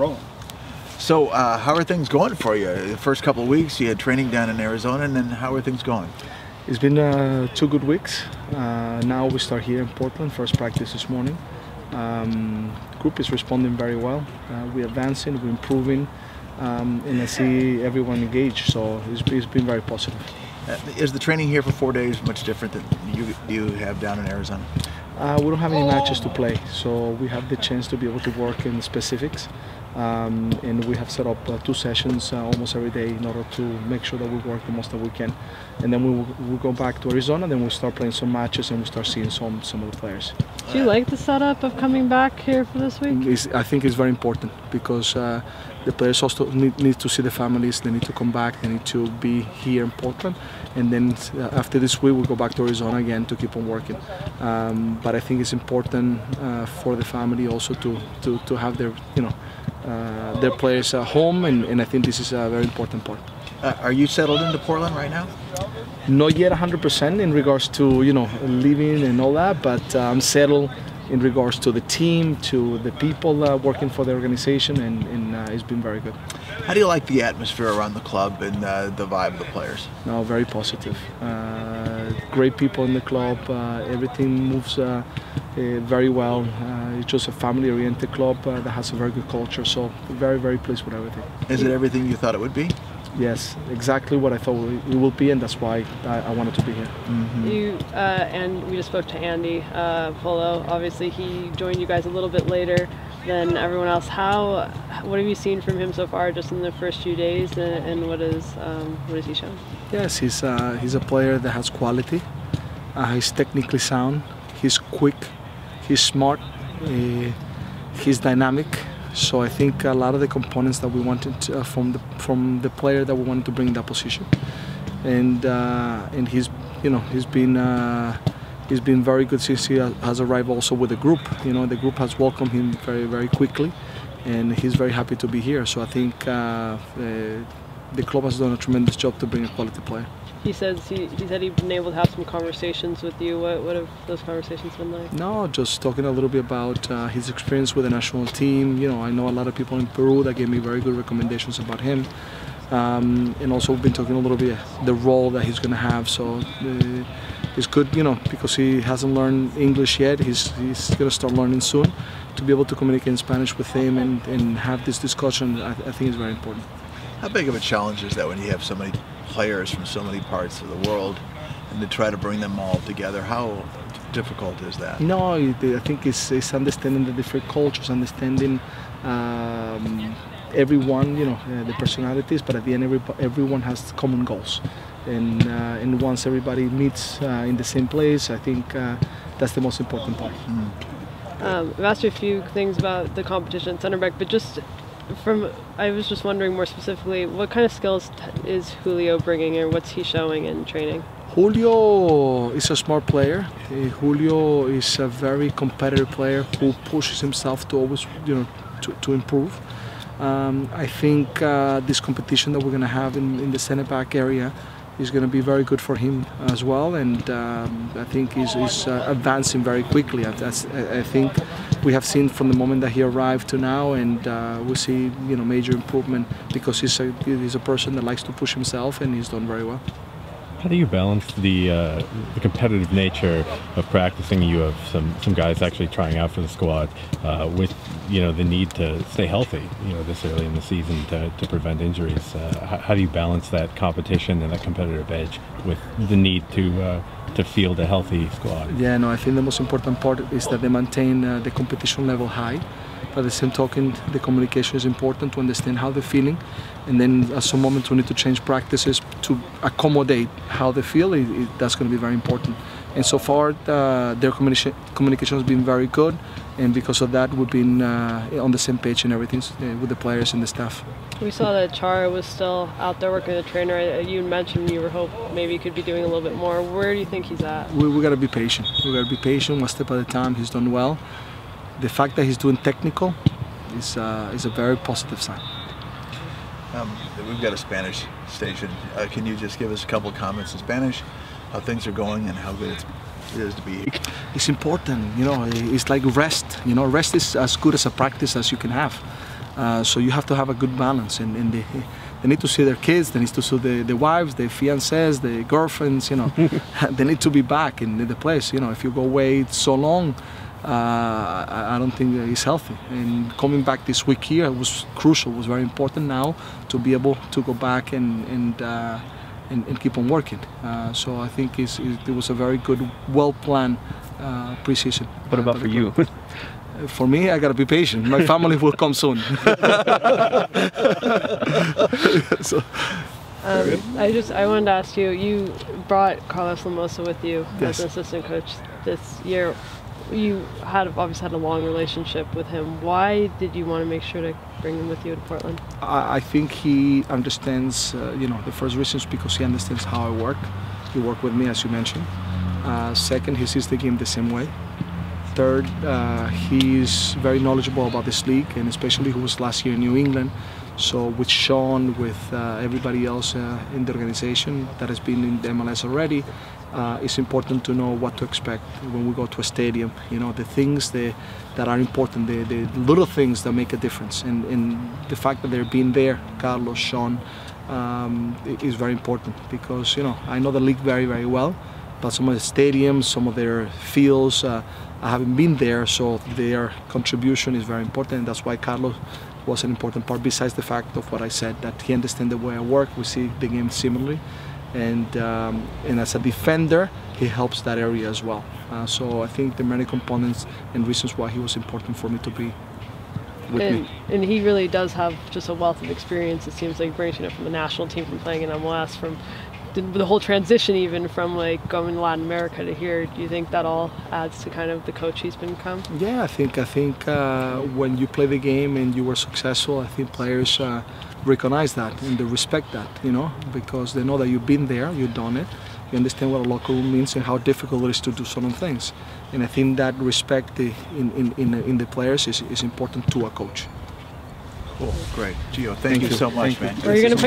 rolling. So how are things going for you? The first couple of weeks you had training down in Arizona, and then how are things going? It's been 2 good weeks. Now we start here in Portland, first practice this morning. Group is responding very well. We're advancing, we're improving, and I see everyone engaged, so it's been very positive. Is the training here for 4 days much different than you have down in Arizona? We don't have any matches to play, so we have the chance to be able to work in specifics. And we have set up 2 sessions almost every day in order to make sure that we work the most that we can. And then we'll go back to Arizona, then we'll start playing some matches and we'll start seeing some of the players. Do you like the setup of coming back here for this week? I think it's very important because the players also need to see the families, they need to come back, they need to be here in Portland. And then after this week we'll go back to Arizona again to keep on working. But I think it's important for the family also to have their players at home, and I think this is a very important part. Are you settled into Portland right now? Not yet 100% in regards to living and all that, but I'm settled in regards to the team, to the people working for the organization, and it's been very good. How do you like the atmosphere around the club and the vibe of the players? No, very positive. Great people in the club. Everything moves very well. It's just a family-oriented club that has a very good culture. So very, very pleased with everything. Is it everything you thought it would be? Yes, exactly what I thought it will be, and that's why I wanted to be here. Mm-hmm. You and we just spoke to Andy Polo. Obviously, he joined you guys a little bit later than everyone else. What have you seen from him so far, just in the first few days, and what is he shown? Yes, he's a player that has quality. He's technically sound. He's quick. He's smart. He's dynamic. So I think a lot of the components that we wanted from the player that we wanted to bring in that position, and he's been very good since he has arrived also with the group. The group has welcomed him very, very quickly, and he's very happy to be here. So I think the club has done a tremendous job to bring a quality player. He said he's been able to have some conversations with you. What have those conversations been like? No, just talking a little bit about his experience with the national team. I know a lot of people in Peru that gave me very good recommendations about him. And also we've been talking a little bit the role that he's going to have. So it's good, because he hasn't learned English yet. He's going to start learning soon. To be able to communicate in Spanish with him and have this discussion, I think is very important. How big of a challenge is that when you have so many players from so many parts of the world and to try to bring them all together? How difficult is that? No, I think it's understanding the different cultures, understanding everyone, the personalities, but at the end everyone has common goals. And once everybody meets in the same place, I think that's the most important part. I've asked you a few things about the competition at center back, but I was just wondering more specifically, what kind of skills is Julio bringing, or what's he showing in training? Julio is a smart player. Julio is a very competitive player who pushes himself to always, to improve. I think this competition that we're going to have in the center back area is going to be very good for him as well, and I think he's advancing very quickly. I think we have seen from the moment that he arrived to now, and we see major improvement because he's a person that likes to push himself, and he's done very well. How do you balance the competitive nature of practicing? You have some guys actually trying out for the squad with the need to stay healthy this early in the season to prevent injuries. How do you balance that competition and that competitive edge with the need to field a healthy squad? Yeah, no, I think the most important part is that they maintain the competition level high. But at the same token, the communication is important to understand how they're feeling, and then at some moment we need to change practices to accommodate how they feel. That's going to be very important. And so far, their communication has been very good, and because of that, we've been on the same page and everything with the players and the staff. We saw that Chara was still out there working with the trainer. You mentioned you were hoping maybe he could be doing a little bit more. Where do you think he's at? We got to be patient. We got to be patient, one step at a time. He's done well. The fact that he's doing technical is a very positive sign. We've got a Spanish station. Can you just give us a couple of comments in Spanish, how things are going and how good it is to be here? It's important, it's like rest. Rest is as good as a practice as you can have. So you have to have a good balance, and they need to see their kids, they need to see the wives, the fiancés, the girlfriends, you know. They need to be back in the place, you know. If you go away so long, I don't think it's healthy. And coming back this week here was crucial, was very important now to be able to go back and keep on working. So I think it was a very good, well-planned pre-season. What about for you? For me, I gotta be patient. My family will come soon. So, I wanted to ask you. You brought Carlos Lamosa with you yes. as an assistant coach this year. You obviously had a long relationship with him. Why did you want to make sure to bring him with you to Portland? I think he understands. You know, the first reason is because he understands how I work. He worked with me, as you mentioned. Second, he sees the game the same way. Third, he's very knowledgeable about this league, and especially who was last year in New England. So with Sean, with everybody else in the organization that has been in the MLS already, it's important to know what to expect when we go to a stadium. You know, the things that are important, the little things that make a difference. And the fact that they're being there, Carlos, Sean, is very important because, you know, I know the league very, very well, but some of the stadiums, some of their fields, I haven't been there, so their contribution is very important, and that's why Carlos was an important part, besides the fact of what I said, that he understands the way I work, we see the game similarly, and as a defender, he helps that area as well. So I think the many components and reasons why he was important for me to be with me. And he really does have just a wealth of experience. It seems like bringing it from the national team, from playing in MLS, from the whole transition even from like going to Latin America to here. Do you think that all adds to kind of the coach he's become? Yeah, I think when you play the game and you were successful, I think players recognize that and they respect that, you know, because they know that you've been there, you've done it, you understand what a locker room means and how difficult it is to do certain things. And I think that respect in the players is important to a coach. Cool, great. Gio, thank you so much, man. Are you gonna